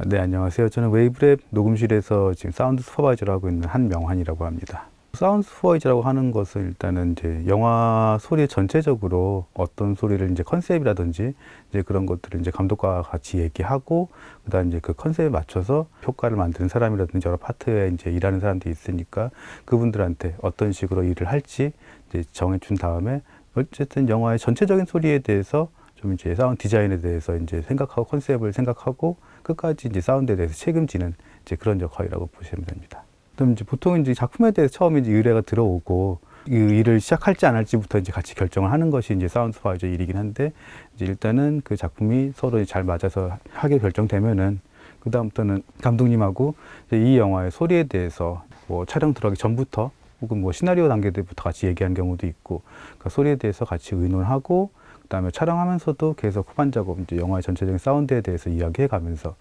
네, 안녕하세요. 저는 웨이브랩 녹음실에서 지금 사운드 슈퍼바이저를 하고 있는 한명환이라고 합니다. 사운드 슈퍼바이저라고 하는 것은 일단은 이제 영화 소리 전체적으로 어떤 소리를 이제 컨셉이라든지 이제 그런 것들을 이제 감독과 같이 얘기하고, 그다음 이제 그 컨셉에 맞춰서 효과를 만드는 사람이라든지 여러 파트에 이제 일하는 사람들이 있으니까 그분들한테 어떤 식으로 일을 할지 이제 정해준 다음에, 어쨌든 영화의 전체적인 소리에 대해서 좀 이제 사운드 디자인에 대해서 이제 생각하고 컨셉을 생각하고 끝까지 이제 사운드에 대해서 책임지는 이제 그런 역할이라고 보시면 됩니다. 그럼 이제 보통 이제 작품에 대해서 처음에 이제 의뢰가 들어오고 이 일을 시작할지 안 할지부터 이제 같이 결정을 하는 것이 이제 사운드 슈퍼바이저 일이긴 한데, 이제 일단은 그 작품이 서로 잘 맞아서 하게 결정되면은 그 다음부터는 감독님하고 이제 이 영화의 소리에 대해서 뭐 촬영 들어가기 전부터 혹은 뭐 시나리오 단계 때부터 같이 얘기한 경우도 있고, 그 소리에 대해서 같이 의논하고 그다음에 촬영하면서도 계속 후반 작업, 이제 영화의 전체적인 사운드에 대해서 이야기해 가면서,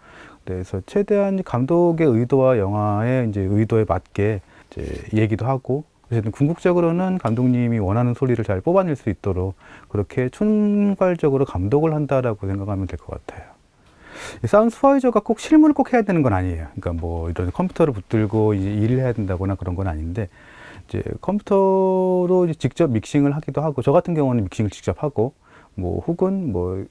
그래서 최대한 감독의 의도와 영화의 이제 의도에 맞게 이제 얘기도 하고, 어쨌든 궁극적으로는 감독님이 원하는 소리를 잘 뽑아낼 수 있도록 그렇게 총괄적으로 감독을 한다라고 생각하면 될 것 같아요. 이 사운드 슈퍼바이저가 꼭 실무를 꼭 해야 되는 건 아니에요. 그러니까 뭐 이런 컴퓨터를 붙들고 이제 일을 해야 된다거나 그런 건 아닌데, 이제 컴퓨터로 이제 직접 믹싱을 하기도 하고, 저 같은 경우는 믹싱을 직접 하고, 뭐 혹은 뭐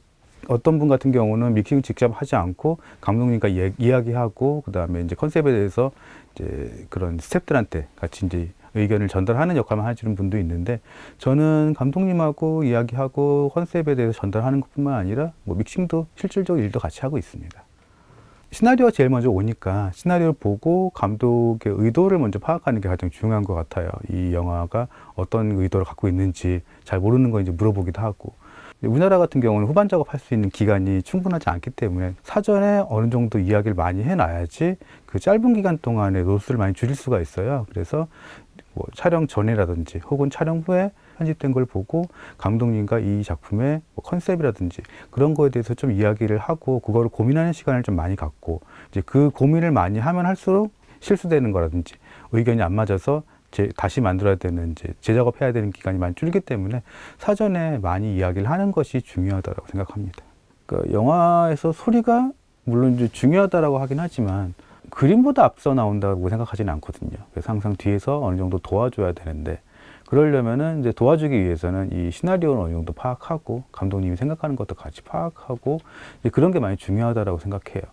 어떤 분 같은 경우는 믹싱 직접 하지 않고 감독님과 이야기하고 그다음에 이제 컨셉에 대해서 이제 그런 스태프들한테 같이 이제 의견을 전달하는 역할만 하시는 분도 있는데, 저는 감독님하고 이야기하고 컨셉에 대해서 전달하는 것뿐만 아니라 뭐 믹싱도 실질적 일도 같이 하고 있습니다. 시나리오가 제일 먼저 오니까 시나리오를 보고 감독의 의도를 먼저 파악하는 게 가장 중요한 것 같아요. 이 영화가 어떤 의도를 갖고 있는지 잘 모르는 거 이제 물어보기도 하고, 우리나라 같은 경우는 후반 작업할 수 있는 기간이 충분하지 않기 때문에 사전에 어느 정도 이야기를 많이 해놔야지 그 짧은 기간 동안에 로스를 많이 줄일 수가 있어요. 그래서 뭐 촬영 전이라든지 혹은 촬영 후에 편집된 걸 보고 감독님과 이 작품의 뭐 컨셉이라든지 그런 거에 대해서 좀 이야기를 하고 그거를 고민하는 시간을 좀 많이 갖고, 이제 그 고민을 많이 하면 할수록 실수되는 거라든지 의견이 안 맞아서 다시 만들어야 되는 이제 재작업해야 되는 기간이 많이 줄기 때문에 사전에 많이 이야기를 하는 것이 중요하다고 생각합니다. 그러니까 영화에서 소리가 물론 이제 중요하다라고 하긴 하지만 그림보다 앞서 나온다고 생각하지는 않거든요. 그래서 항상 뒤에서 어느 정도 도와줘야 되는데, 그러려면은 이제 도와주기 위해서는 이 시나리오를 어느 정도 파악하고 감독님이 생각하는 것도 같이 파악하고 이제 그런 게 많이 중요하다라고 생각해요.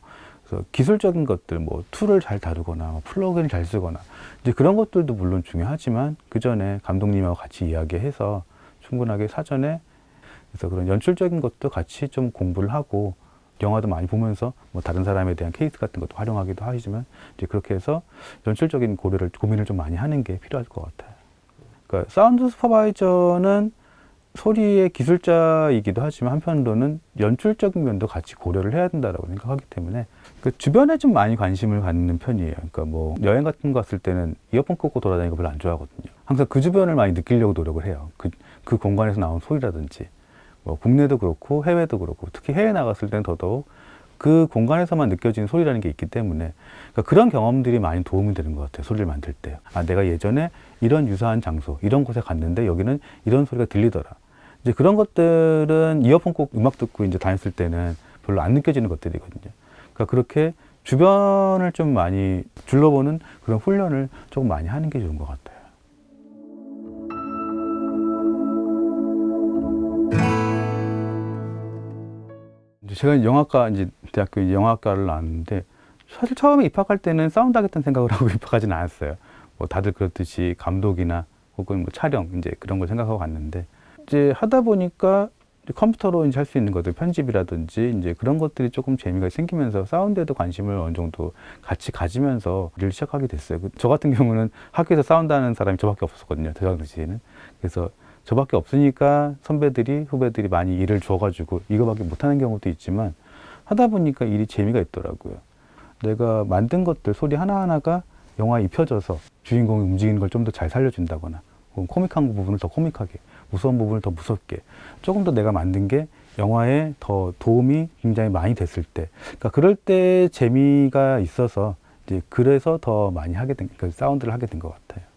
그래서 기술적인 것들, 뭐 툴을 잘 다루거나 뭐 플러그인을 잘 쓰거나 이제 그런 것들도 물론 중요하지만 그 전에 감독님하고 같이 이야기해서 충분하게 사전에, 그래서 그런 연출적인 것도 같이 좀 공부를 하고 영화도 많이 보면서 뭐 다른 사람에 대한 케이스 같은 것도 활용하기도 하지만 이제 그렇게 해서 연출적인 고민을 좀 많이 하는 게 필요할 것 같아요. 그러니까 사운드 슈퍼바이저는 소리의 기술자이기도 하지만 한편으로는 연출적인 면도 같이 고려를 해야 된다고 생각하기 때문에 그 주변에 좀 많이 관심을 갖는 편이에요. 그러니까 뭐 여행 같은 거 갔을 때는 이어폰 꽂고 돌아다니는 거 별로 안 좋아하거든요. 항상 그 주변을 많이 느끼려고 노력을 해요. 그 공간에서 나온 소리라든지 뭐 국내도 그렇고 해외도 그렇고, 특히 해외 나갔을 때는 더더욱 그 공간에서만 느껴지는 소리라는 게 있기 때문에, 그러니까 그런 경험들이 많이 도움이 되는 것 같아요. 소리를 만들 때. 아, 내가 예전에 이런 유사한 장소, 이런 곳에 갔는데 여기는 이런 소리가 들리더라. 이제 그런 것들은 이어폰 꼭 음악 듣고 이제 다녔을 때는 별로 안 느껴지는 것들이거든요. 그러니까 그렇게 주변을 좀 많이 둘러보는 그런 훈련을 조금 많이 하는 게 좋은 것 같아요. 제가 영화과, 이제 대학교 영화과를 나왔는데, 사실 처음에 입학할 때는 사운드 하겠다는 생각을 하고 입학하지는 않았어요. 뭐 다들 그렇듯이 감독이나 혹은 뭐 촬영 이제 그런 걸 생각하고 갔는데, 이제 하다 보니까 이제 컴퓨터로 이제 할 수 있는 것들, 편집이라든지 이제 그런 것들이 조금 재미가 생기면서 사운드에도 관심을 어느 정도 같이 가지면서 일을 시작하게 됐어요. 저 같은 경우는 학교에서 사운드 하는 사람이 저밖에 없었거든요. 그 당시에는. 그래서 저밖에 없으니까 선배들이, 후배들이 많이 일을 줘가지고 이거밖에 못하는 경우도 있지만 하다 보니까 일이 재미가 있더라고요. 내가 만든 것들, 소리 하나하나가 영화에 입혀져서 주인공이 움직이는 걸 좀 더 잘 살려준다거나, 혹은 코믹한 부분을 더 코믹하게, 무서운 부분을 더 무섭게, 조금 더 내가 만든 게 영화에 더 도움이 굉장히 많이 됐을 때, 그러니까 그럴 때 재미가 있어서 이제 그래서 더 많이 하게 된, 그 사운드를 하게 된 것 같아요.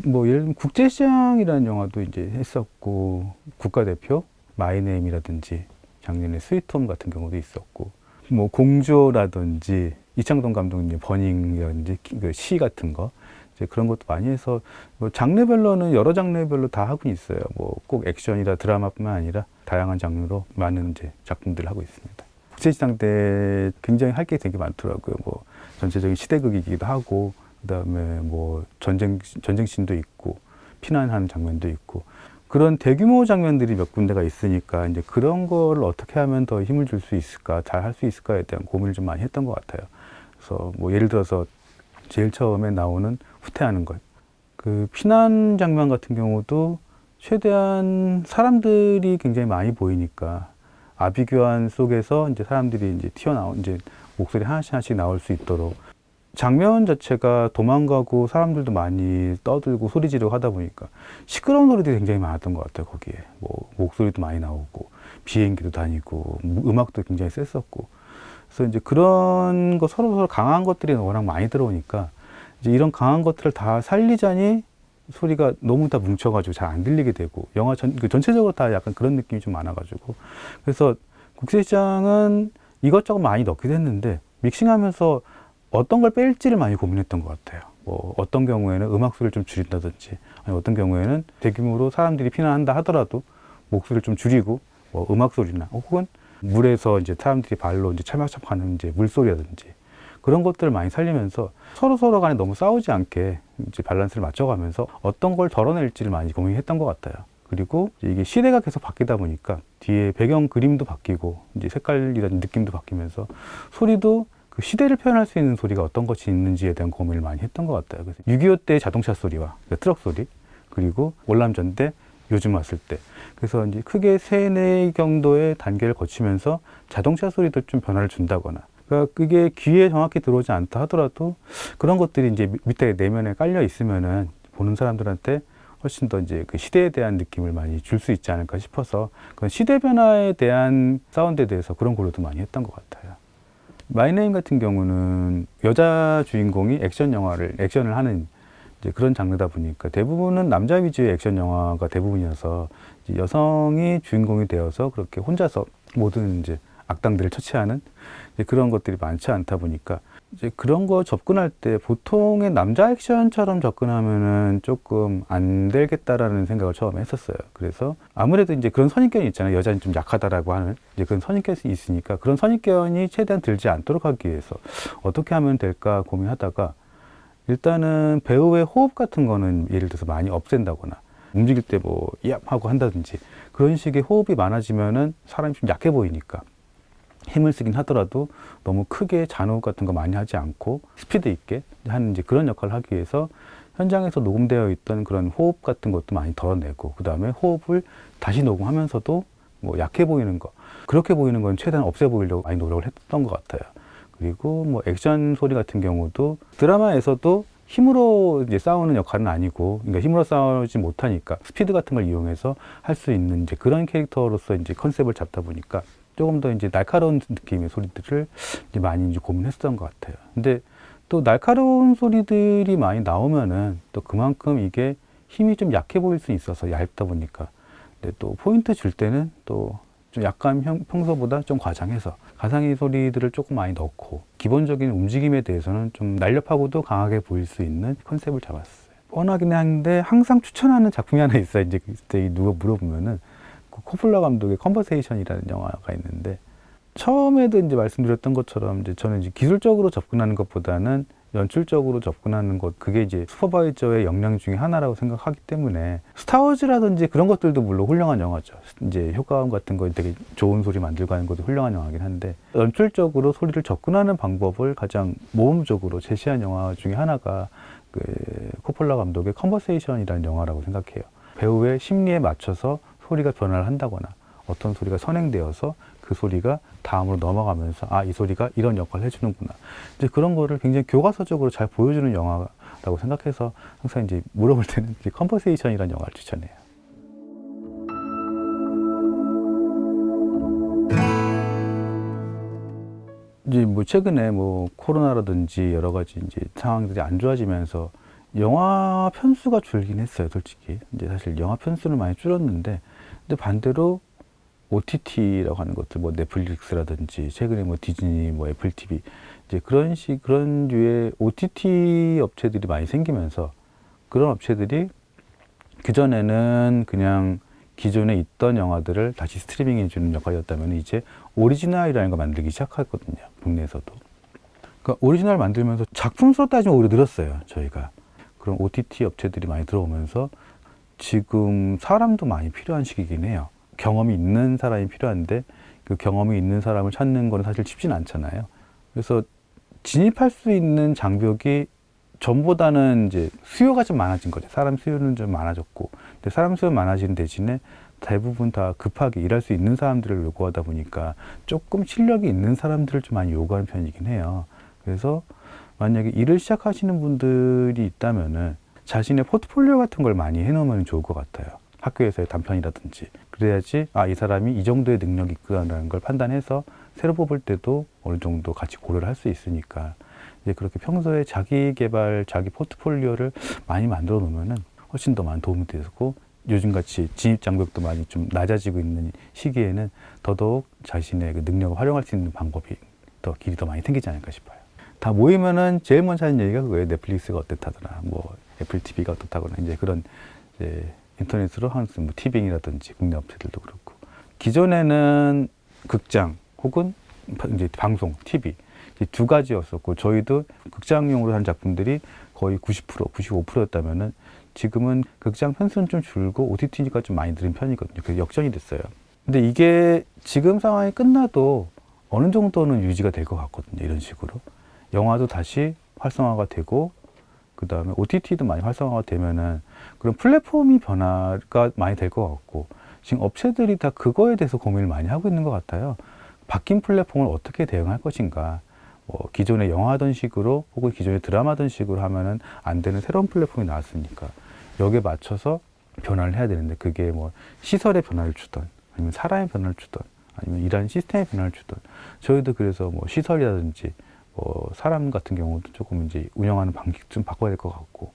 뭐 예를 들면 국제시장이라는 영화도 이제 했었고, 국가대표 마이네임이라든지 작년에 스위트홈 같은 경우도 있었고, 뭐 공조라든지 이창동 감독님 버닝이라든지 그 시 같은 거 이제 그런 것도 많이 해서 뭐 장르별로는 여러 장르별로 다 하고 있어요. 뭐 꼭 액션이라 드라마뿐만 아니라 다양한 장르로 많은 이제 작품들을 하고 있습니다. 국제시장 때 굉장히 할 게 되게 많더라고요. 뭐 전체적인 시대극이기도 하고 그다음에 뭐 전쟁씬도 있고 피난하는 장면도 있고 그런 대규모 장면들이 몇 군데가 있으니까 이제 그런 거를 어떻게 하면 더 힘을 줄 수 있을까, 잘 할 수 있을까에 대한 고민을 좀 많이 했던 것 같아요. 그래서 뭐 예를 들어서 제일 처음에 나오는 후퇴하는 것, 그 피난 장면 같은 경우도 최대한 사람들이 굉장히 많이 보이니까 아비규환 속에서 이제 사람들이 이제 튀어나온 이제 목소리 하나씩 하나씩 나올 수 있도록 장면 자체가 도망가고 사람들도 많이 떠들고 소리 지르고 하다 보니까 시끄러운 소리들이 굉장히 많았던 것 같아요. 거기에 뭐 목소리도 많이 나오고 비행기도 다니고 음악도 굉장히 셌었고 그래서 이제 그런 거 서로 강한 것들이 워낙 많이 들어오니까 이제 이런 강한 것들을 다 살리자니 소리가 너무 다 뭉쳐가지고 잘 안 들리게 되고 영화 전체적으로 다 약간 그런 느낌이 좀 많아가지고 그래서 국세시장은 이것저것 많이 넣기도 했는데 믹싱하면서 어떤 걸 뺄지를 많이 고민했던 것 같아요. 뭐 어떤 경우에는 음악 소리를 좀 줄인다든지 아니 어떤 경우에는 대규모로 사람들이 피난한다 하더라도 목소리를 좀 줄이고 뭐 음악 소리나 혹은 물에서 이제 사람들이 발로 이제 차박차박하는 이제 물소리라든지 그런 것들을 많이 살리면서 서로 간에 너무 싸우지 않게 이제 밸런스를 맞춰가면서 어떤 걸 덜어낼지를 많이 고민했던 것 같아요. 그리고 이게 시대가 계속 바뀌다 보니까 뒤에 배경 그림도 바뀌고 이제 색깔이라는 느낌도 바뀌면서 소리도 그 시대를 표현할 수 있는 소리가 어떤 것이 있는지에 대한 고민을 많이 했던 것 같아요. 그래서 6.25 때 자동차 소리와 트럭 소리 그리고 월남전 때 요즘 왔을 때 그래서 이제 크게 3-4 정도의 단계를 거치면서 자동차 소리도 좀 변화를 준다거나 그러니까 그게 귀에 정확히 들어오지 않다 하더라도 그런 것들이 이제 밑에 내면에 깔려 있으면은 보는 사람들한테 훨씬 더 이제 그 시대에 대한 느낌을 많이 줄 수 있지 않을까 싶어서 그 시대 변화에 대한 사운드에 대해서 그런 고려도 많이 했던 것 같아요. 마이네임 같은 경우는 여자 주인공이 액션을 하는 이제 그런 장르다 보니까 대부분은 남자 위주의 액션 영화가 대부분이어서 이제 여성이 주인공이 되어서 그렇게 혼자서 모든 이제 악당들을 처치하는 이제 그런 것들이 많지 않다 보니까 이제 그런 거 접근할 때 보통의 남자 액션처럼 접근하면은 조금 안 되겠다라는 생각을 처음에 했었어요. 그래서 아무래도 이제 그런 선입견이 있잖아요. 여자는 좀 약하다라고 하는 이제 그런 선입견이 있으니까 그런 선입견이 최대한 들지 않도록 하기 위해서 어떻게 하면 될까 고민하다가 일단은 배우의 호흡 같은 거는 예를 들어서 많이 없앤다거나 움직일 때 뭐 얍 하고 한다든지 그런 식의 호흡이 많아지면은 사람이 좀 약해 보이니까 힘을 쓰긴 하더라도 너무 크게 잔호흡 같은 거 많이 하지 않고 스피드 있게 하는 이제 그런 역할을 하기 위해서 현장에서 녹음되어 있던 그런 호흡 같은 것도 많이 덜어내고 그 다음에 호흡을 다시 녹음하면서도 뭐 약해 보이는 거 그렇게 보이는 건 최대한 없애 보이려고 많이 노력을 했던 것 같아요. 그리고 뭐 액션 소리 같은 경우도 드라마에서도 힘으로 이제 싸우는 역할은 아니고, 그러니까 힘으로 싸우지 못하니까 스피드 같은 걸 이용해서 할 수 있는 이제 그런 캐릭터로서 이제 컨셉을 잡다 보니까 조금 더 이제 날카로운 느낌의 소리들을 이제 많이 이제 고민했었던 것 같아요. 근데 또 날카로운 소리들이 많이 나오면은 또 그만큼 이게 힘이 좀 약해 보일 수 있어서 얇다 보니까. 근데 또 포인트 줄 때는 또 좀 약간 평소보다 좀 과장해서 가상의 소리들을 조금 많이 넣고 기본적인 움직임에 대해서는 좀 날렵하고도 강하게 보일 수 있는 컨셉을 잡았어요. 뻔하긴 한데 항상 추천하는 작품이 하나 있어요. 이제 그때 누가 물어보면은 그 코폴라 감독의 컨버세이션이라는 영화가 있는데 처음에도 이제 말씀드렸던 것처럼 이제 저는 이제 기술적으로 접근하는 것보다는 연출적으로 접근하는 것, 그게 이제 슈퍼바이저의 역량 중에 하나라고 생각하기 때문에 스타워즈라든지 그런 것들도 물론 훌륭한 영화죠. 이제 효과음 같은 거 되게 좋은 소리 만들고 하는 것도 훌륭한 영화긴 한데 연출적으로 소리를 접근하는 방법을 가장 모험적으로 제시한 영화 중에 하나가 그 코폴라 감독의 컨버세이션이라는 영화라고 생각해요. 배우의 심리에 맞춰서 소리가 변화를 한다거나 어떤 소리가 선행되어서 그 소리가 다음으로 넘어가면서 아, 이 소리가 이런 역할을 해주는구나. 이제 그런 거를 굉장히 교과서적으로 잘 보여주는 영화라고 생각해서 항상 이제 물어볼 때는 이제 컨버세이션이라는 영화를 추천해요. 이제 뭐 최근에 뭐 코로나라든지 여러 가지 이제 상황들이 안 좋아지면서 영화 편수가 줄긴 했어요, 솔직히. 이제 사실 영화 편수는 많이 줄었는데, 근데 반대로 OTT라고 하는 것들, 뭐 넷플릭스라든지 최근에 뭐 디즈니, 뭐 애플 TV 이제 그런 류의 OTT 업체들이 많이 생기면서 그런 업체들이 그전에는 그냥 기존에 있던 영화들을 다시 스트리밍해 주는 역할이었다면 이제 오리지널이라는 걸 만들기 시작했거든요. 국내에서도. 그러니까 오리지널 만들면서 작품 수로 따지면 오히려 늘었어요. 저희가. 그런 OTT 업체들이 많이 들어오면서 지금 사람도 많이 필요한 시기이긴 해요. 경험이 있는 사람이 필요한데 그 경험이 있는 사람을 찾는 건 사실 쉽진 않잖아요. 그래서 진입할 수 있는 장벽이 전보다는 이제 수요가 좀 많아진 거죠. 사람 수요는 좀 많아졌고, 근데 사람 수요 많아지는 대신에 대부분 다 급하게 일할 수 있는 사람들을 요구하다 보니까 조금 실력이 있는 사람들을 좀 많이 요구하는 편이긴 해요. 그래서 만약에 일을 시작하시는 분들이 있다면은 자신의 포트폴리오 같은 걸 많이 해놓으면 좋을 것 같아요. 학교에서의 단편이라든지. 그래야지 이 사람이 이 정도의 능력이 있구나라는 걸 판단해서 새로 뽑을 때도 어느 정도 같이 고려를 할 수 있으니까 이제 그렇게 평소에 자기 개발, 자기 포트폴리오를 많이 만들어 놓으면은 훨씬 더 많은 도움이 되고 요즘같이 진입 장벽도 많이 좀 낮아지고 있는 시기에는 더더욱 자신의 그 능력을 활용할 수 있는 방법이 길이 더 많이 생기지 않을까 싶어요. 다 모이면은 제일 먼저 하는 얘기가 그거예요. 넷플릭스가 어땠다더라, 뭐 애플 TV가 어떻다거나 이제 그런 이제 인터넷으로 하는 뭐 티빙이라든지 국내 업체들도 그렇고 기존에는 극장 혹은 이제 방송, TV 두 가지였었고 저희도 극장용으로 한 작품들이 거의 90%, 95%였다면은 지금은 극장 편수는 좀 줄고 OTT가 좀 많이 늘은 편이거든요. 그래서 역전이 됐어요. 근데 이게 지금 상황이 끝나도 어느 정도는 유지가 될 것 같거든요. 이런 식으로. 영화도 다시 활성화가 되고 그 다음에 OTT도 많이 활성화가 되면은 그런 플랫폼이 변화가 많이 될 것 같고 지금 업체들이 다 그거에 대해서 고민을 많이 하고 있는 것 같아요. 바뀐 플랫폼을 어떻게 대응할 것인가. 뭐 기존에 영화 하던 식으로 혹은 기존에 드라마 하던 식으로 하면은 안 되는 새로운 플랫폼이 나왔으니까 여기에 맞춰서 변화를 해야 되는데 그게 뭐 시설의 변화를 주던 아니면 사람의 변화를 주던 아니면 일하는 시스템의 변화를 주던 저희도 그래서 뭐 시설이라든지 뭐 사람 같은 경우도 조금 이제 운영하는 방식 좀 바꿔야 될 것 같고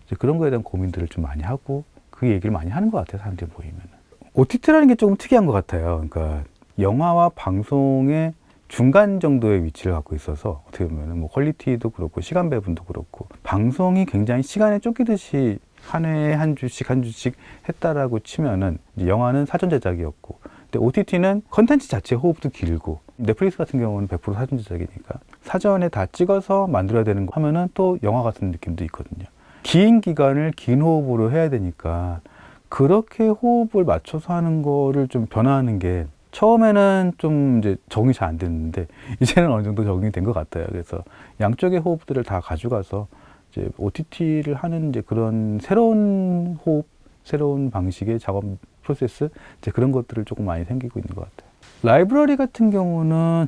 이제 그런 거에 대한 고민들을 좀 많이 하고 그 얘기를 많이 하는 것 같아요. 사람들이 모이면은. OTT라는 게 조금 특이한 것 같아요. 그러니까 영화와 방송의 중간 정도의 위치를 갖고 있어서 어떻게 보면 뭐 퀄리티도 그렇고 시간 배분도 그렇고 방송이 굉장히 시간에 쫓기듯이 한 회에 한 주씩 한 주씩 했다라고 치면은 이제 영화는 사전 제작이었고 근데 OTT는 컨텐츠 자체 호흡도 길고 넷플릭스 같은 경우는 100% 사전 제작이니까 사전에 다 찍어서 만들어야 되는 거 하면은 또 영화 같은 느낌도 있거든요. 긴 기간을 긴 호흡으로 해야 되니까 그렇게 호흡을 맞춰서 하는 거를 좀 변화하는 게 처음에는 좀 이제 적응이 잘 안 됐는데 이제는 어느 정도 적응이 된 것 같아요. 그래서 양쪽의 호흡들을 다 가져가서 이제 OTT를 하는 이제 그런 새로운 호흡, 새로운 방식의 작업 프로세스 이제 그런 것들을 조금 많이 생기고 있는 것 같아요. 라이브러리 같은 경우는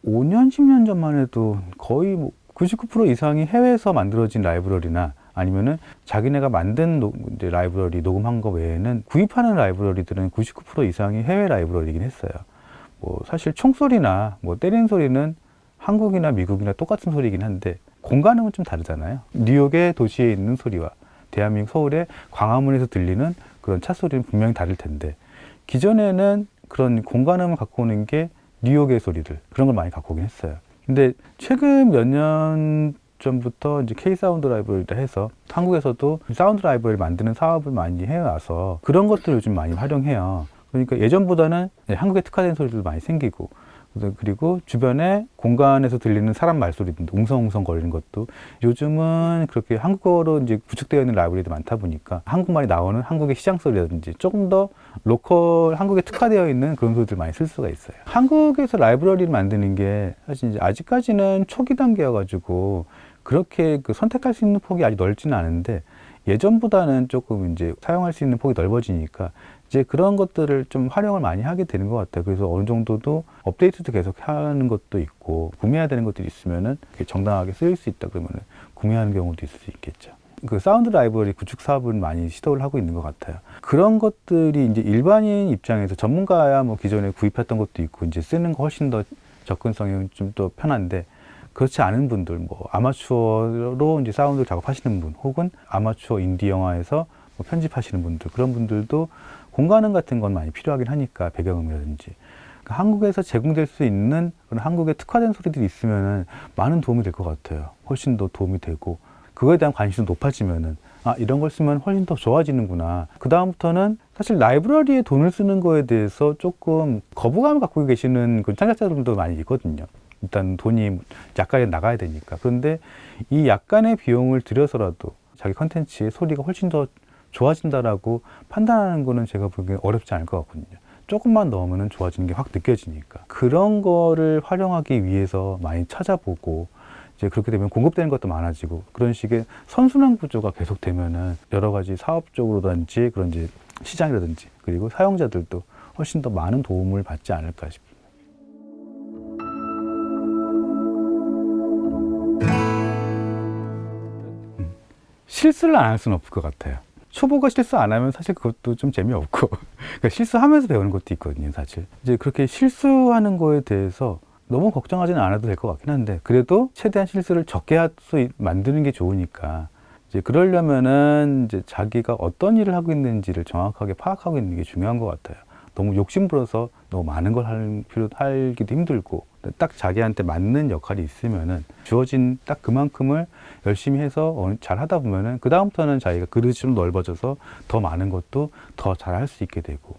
5년, 10년 전만 해도 거의 뭐 99% 이상이 해외에서 만들어진 라이브러리나 아니면은 자기네가 만든 이제 라이브러리 녹음한 거 외에는 구입하는 라이브러리들은 99% 이상이 해외 라이브러리이긴 했어요. 뭐 사실 총소리나 뭐 때리는 소리는 한국이나 미국이나 똑같은 소리이긴 한데 공간음은 좀 다르잖아요. 뉴욕의 도시에 있는 소리와 대한민국 서울의 광화문에서 들리는 그런 차 소리는 분명히 다를 텐데 기존에는 그런 공간음을 갖고 오는 게 뉴욕의 소리들 그런 걸 많이 갖고 오긴 했어요. 근데 최근 몇 년 전부터 이제 K 사운드 라이브러리를 해서 한국에서도 사운드 라이브러리를 만드는 사업을 많이 해와서 그런 것들을 요즘 많이 활용해요. 그러니까 예전보다는 한국에 특화된 소리도 많이 생기고 그리고 주변에 공간에서 들리는 사람 말소리도 웅성웅성 거리는 것도 요즘은 그렇게 한국어로 이제 구축되어 있는 라이브러리도 많다 보니까 한국말이 나오는 한국의 시장 소리라든지 조금 더 로컬 한국에 특화되어 있는 그런 소리들 많이 쓸 수가 있어요. 한국에서 라이브러리를 만드는 게 사실 이제 아직까지는 초기 단계여가지고 그렇게 그 선택할 수 있는 폭이 아직 넓지는 않은데 예전보다는 조금 이제 사용할 수 있는 폭이 넓어지니까 이제 그런 것들을 좀 활용을 많이 하게 되는 것 같아요. 그래서 어느 정도도 업데이트도 계속 하는 것도 있고 구매해야 되는 것들이 있으면은 정당하게 쓰일 수 있다 그러면은 구매하는 경우도 있을 수 있겠죠. 그 사운드 라이브러리 구축 사업을 많이 시도를 하고 있는 것 같아요. 그런 것들이 이제 일반인 입장에서 전문가야 뭐 기존에 구입했던 것도 있고 이제 쓰는 거 훨씬 더 접근성이 좀 더 편한데 그렇지 않은 분들, 뭐 아마추어로 이제 사운드 작업하시는 분, 혹은 아마추어 인디 영화에서 뭐 편집하시는 분들, 그런 분들도 공간음 같은 건 많이 필요하긴 하니까 배경음이라든지 그러니까 한국에서 제공될 수 있는 그런 한국에 특화된 소리들이 있으면은 많은 도움이 될 것 같아요. 훨씬 더 도움이 되고 그거에 대한 관심도 높아지면은 아 이런 걸 쓰면 훨씬 더 좋아지는구나. 그 다음부터는 사실 라이브러리에 돈을 쓰는 거에 대해서 조금 거부감을 갖고 계시는 그 창작자들도 많이 있거든요. 일단 돈이 약간의 나가야 되니까. 그런데 이 약간의 비용을 들여서라도 자기 컨텐츠의 소리가 훨씬 더 좋아진다라고 판단하는 거는 제가 보기엔 어렵지 않을 것 같거든요. 조금만 넣으면 좋아지는 게 확 느껴지니까. 그런 거를 활용하기 위해서 많이 찾아보고 이제 그렇게 되면 공급되는 것도 많아지고 그런 식의 선순환 구조가 계속 되면은 여러 가지 사업적으로든지 그런 이제 시장이라든지 그리고 사용자들도 훨씬 더 많은 도움을 받지 않을까 싶습니다. 실수를 안 할 수는 없을 것 같아요. 초보가 실수 안 하면 사실 그것도 좀 재미없고 그러니까 실수하면서 배우는 것도 있거든요, 사실. 이제 그렇게 실수하는 거에 대해서 너무 걱정하지는 않아도 될 것 같긴 한데 그래도 최대한 실수를 적게 만드는 게 좋으니까 이제 그러려면은 이제 자기가 어떤 일을 하고 있는지를 정확하게 파악하고 있는 게 중요한 것 같아요. 너무 욕심부려서 너무 많은 걸 하기도 힘들고 딱 자기한테 맞는 역할이 있으면은 주어진 딱 그만큼을 열심히 해서 잘 하다 보면은 그 다음부터는 자기가 그릇이 좀 넓어져서 더 많은 것도 더 잘 할 수 있게 되고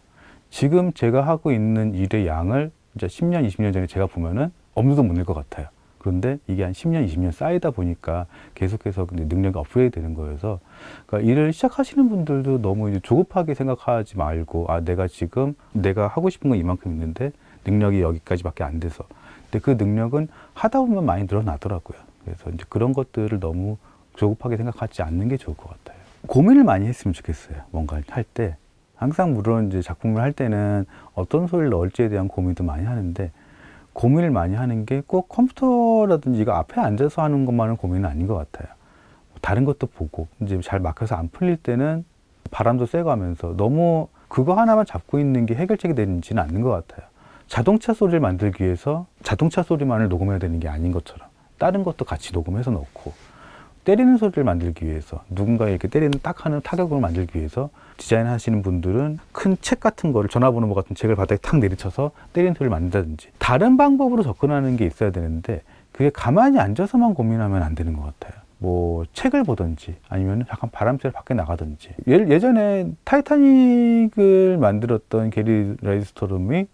지금 제가 하고 있는 일의 양을 이제 10년, 20년 전에 제가 보면은 엄두도 못 낼 것 같아요. 그런데 이게 한 10년, 20년 쌓이다 보니까 계속해서 능력이 업그레이드 되는 거여서 그러니까 일을 시작하시는 분들도 너무 이제 조급하게 생각하지 말고 아 내가 지금 내가 하고 싶은 건 이만큼 있는데 능력이 여기까지밖에 안 돼서 근데 그 능력은 하다 보면 많이 늘어나더라고요. 그래서 이제 그런 것들을 너무 조급하게 생각하지 않는 게 좋을 것 같아요. 고민을 많이 했으면 좋겠어요. 뭔가 할 때. 항상 물론 이제 작품을 할 때는 어떤 소리를 넣을지에 대한 고민도 많이 하는데 고민을 많이 하는 게 꼭 컴퓨터라든지 이거 앞에 앉아서 하는 것만은 고민은 아닌 것 같아요. 다른 것도 보고 이제 잘 막혀서 안 풀릴 때는 바람도 쐬고 하면서 너무 그거 하나만 잡고 있는 게 해결책이 되지는 않는 것 같아요. 자동차 소리를 만들기 위해서 자동차 소리만을 녹음해야 되는 게 아닌 것처럼 다른 것도 같이 녹음해서 넣고 때리는 소리를 만들기 위해서 누군가 이렇게 때리는 딱 하는 타격을 만들기 위해서 디자인 하시는 분들은 큰 책 같은 거를 전화번호 같은 책을 바닥에 탁 내리쳐서 때리는 소리를 만든다든지 다른 방법으로 접근하는 게 있어야 되는데 그게 가만히 앉아서만 고민하면 안 되는 것 같아요. 뭐 책을 보든지 아니면 약간 바람 쐬러 밖에 나가든지 예전에 타이타닉을 만들었던 게리 라이스토름이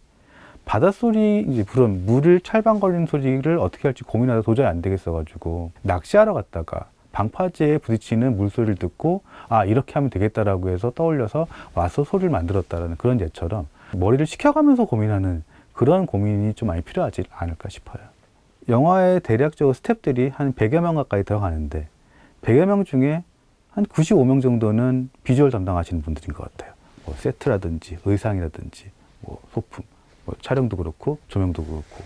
바닷소리, 이제 그런 물을 찰방거리는 소리를 어떻게 할지 고민하다 도저히 안 되겠어가지고 낚시하러 갔다가 방파제에 부딪히는 물소리를 듣고 아 이렇게 하면 되겠다라고 해서 떠올려서 와서 소리를 만들었다라는 그런 예처럼 머리를 식혀가면서 고민하는 그런 고민이 좀 많이 필요하지 않을까 싶어요. 영화에 대략적으로 스태프들이 한 100여 명 가까이 들어가는데 100여 명 중에 한 95명 정도는 비주얼 담당하시는 분들인 것 같아요. 뭐 세트라든지 의상이라든지 뭐 소품, 뭐 촬영도 그렇고 조명도 그렇고.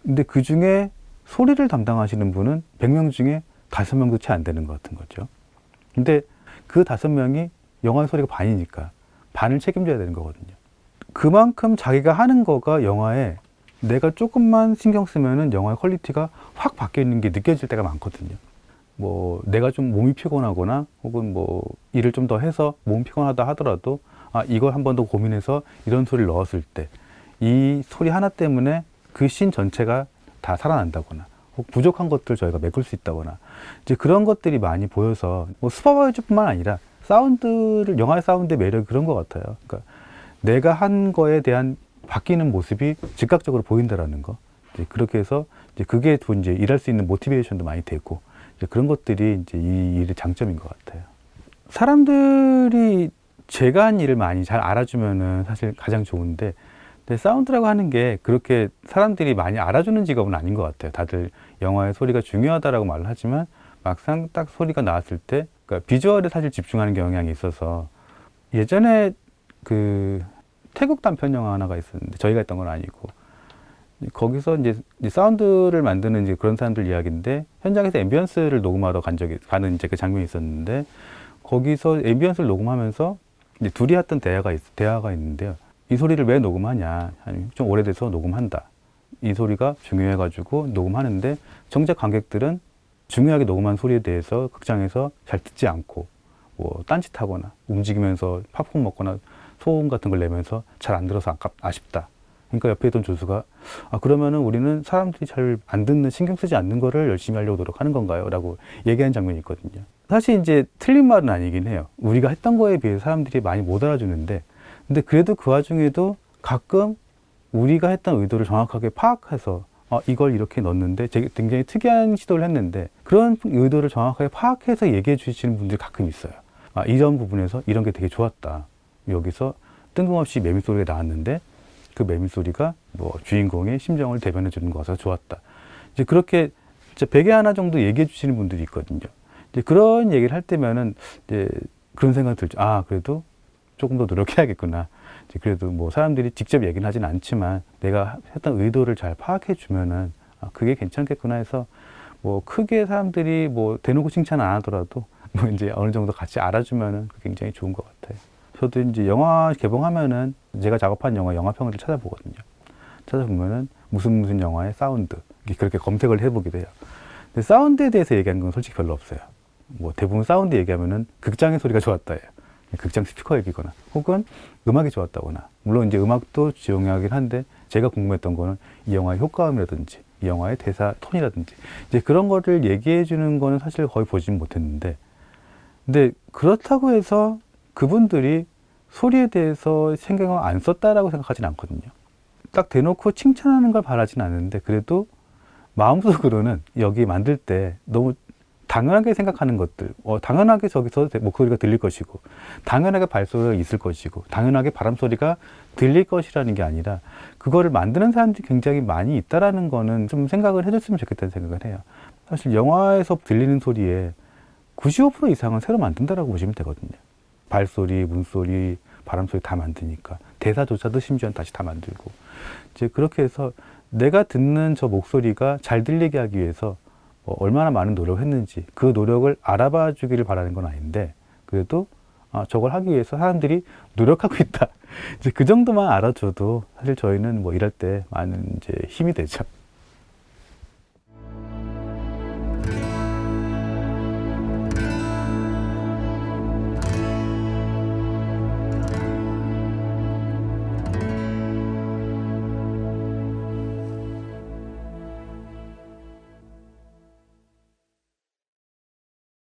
근데 그 중에 소리를 담당하시는 분은 100명 중에 5명도 채 안 되는 것 같은 거죠. 근데 그 5명이 영화의 소리가 반이니까 반을 책임져야 되는 거거든요. 그만큼 자기가 하는 거가 영화에 내가 조금만 신경 쓰면은 영화의 퀄리티가 확 바뀌어 있는 게 느껴질 때가 많거든요. 뭐 내가 좀 몸이 피곤하거나 혹은 뭐 일을 좀 더 해서 몸이 피곤하다 하더라도 아 이걸 한 번 더 고민해서 이런 소리를 넣었을 때 이 소리 하나 때문에 그 씬 전체가 다 살아난다거나 혹 부족한 것들 저희가 메꿀 수 있다거나 이제 그런 것들이 많이 보여서 뭐 슈퍼바이저뿐만 아니라 사운드를 영화의 사운드의 매력이 그런 것 같아요. 그러니까 내가 한 거에 대한 바뀌는 모습이 즉각적으로 보인다라는 거. 이제 그렇게 해서 이제 그게 또 이제 일할 수 있는 모티베이션도 많이 되고 이제 그런 것들이 이제 이 일의 장점인 것 같아요. 사람들이 제가 한 일을 많이 잘 알아주면은 사실 가장 좋은데 근데 사운드라고 하는 게 그렇게 사람들이 많이 알아주는 직업은 아닌 것 같아요. 다들 영화의 소리가 중요하다라고 말을 하지만 막상 딱 소리가 나왔을 때 그러니까 비주얼에 사실 집중하는 경향이 있어서 예전에 그 태국 단편 영화 하나가 있었는데 저희가 했던 건 아니고 거기서 이제 사운드를 만드는 이제 그런 사람들 이야기인데 현장에서 앰비언스를 녹음하러 가는 이제 그 장면이 있었는데 거기서 앰비언스를 녹음하면서 이제 둘이 했던 대화가 있는데요. 이 소리를 왜 녹음하냐? 아니, 좀 오래돼서 녹음한다. 이 소리가 중요해가지고 녹음하는데 정작 관객들은 중요하게 녹음한 소리에 대해서 극장에서 잘 듣지 않고 뭐 딴짓하거나 움직이면서 팝콘 먹거나 소음 같은 걸 내면서 잘 안 들어서 아쉽다. 그러니까 옆에 있던 조수가 그러면은 우리는 사람들이 잘 안 듣는 신경 쓰지 않는 거를 열심히 하려고 노력하는 건가요? 라고 얘기하는 장면이 있거든요. 사실 이제 틀린 말은 아니긴 해요. 우리가 했던 거에 비해서 사람들이 많이 못 알아주는데 근데 그래도 그 와중에도 가끔 우리가 했던 의도를 정확하게 파악해서 이걸 이렇게 넣었는데 굉장히 특이한 시도를 했는데 그런 의도를 정확하게 파악해서 얘기해 주시는 분들이 가끔 있어요. 이런 부분에서 이런 게 되게 좋았다. 여기서 뜬금없이 매미 소리가 나왔는데 그 매미 소리가 뭐 주인공의 심정을 대변해 주는 거라서 좋았다. 이제 그렇게 진짜 100에 하나 정도 얘기해 주시는 분들이 있거든요. 이제 그런 얘기를 할 때면은 이제 그런 생각이 들죠. 그래도 조금 더 노력해야겠구나. 이제 그래도 뭐 사람들이 직접 얘기는 하진 않지만 내가 했던 의도를 잘 파악해 주면은 그게 괜찮겠구나 해서 뭐 크게 사람들이 뭐 대놓고 칭찬 안 하더라도 뭐 이제 어느 정도 같이 알아주면은 굉장히 좋은 것 같아요. 저도 이제 영화 개봉하면은 제가 작업한 영화평을 찾아보거든요. 찾아보면은 무슨 영화의 사운드 그렇게 검색을 해보기도 해요. 근데 사운드에 대해서 얘기하는 건 솔직히 별로 없어요. 뭐 대부분 사운드 얘기하면은 극장의 소리가 좋았다예요. 극장 스피커 얘기거나 혹은 음악이 좋았다거나 물론 이제 음악도 중요하긴 한데 제가 궁금했던 거는 이 영화의 효과음이라든지 이 영화의 대사 톤이라든지 이제 그런 거를 얘기해 주는 거는 사실 거의 보진 못했는데 근데 그렇다고 해서 그분들이 소리에 대해서 신경을 안 썼다라고 생각하진 않거든요. 딱 대놓고 칭찬하는 걸 바라진 않는데 그래도 마음속으로는 여기 만들 때 너무 당연하게 생각하는 것들, 당연하게 저기서 목소리가 들릴 것이고, 당연하게 발소리가 있을 것이고, 당연하게 바람소리가 들릴 것이라는 게 아니라, 그거를 만드는 사람들이 굉장히 많이 있다라는 거는 좀 생각을 해줬으면 좋겠다는 생각을 해요. 사실 영화에서 들리는 소리에 95% 이상은 새로 만든다라고 보시면 되거든요. 발소리, 문소리, 바람소리 다 만드니까. 대사조차도 심지어는 다시 다 만들고. 이제 그렇게 해서 내가 듣는 저 목소리가 잘 들리게 하기 위해서 얼마나 많은 노력을 했는지 그 노력을 알아봐 주기를 바라는 건 아닌데 그래도 저걸 하기 위해서 사람들이 노력하고 있다. 이제 그 정도만 알아줘도 사실 저희는 뭐 일할 때 많은 이제 힘이 되죠.